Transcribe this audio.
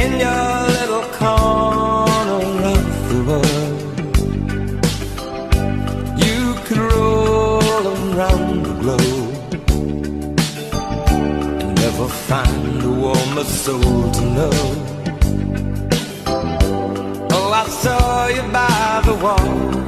in your little corner of the world. You could roll around the globe and never find a warmer soul to know. Oh, I saw you by the wall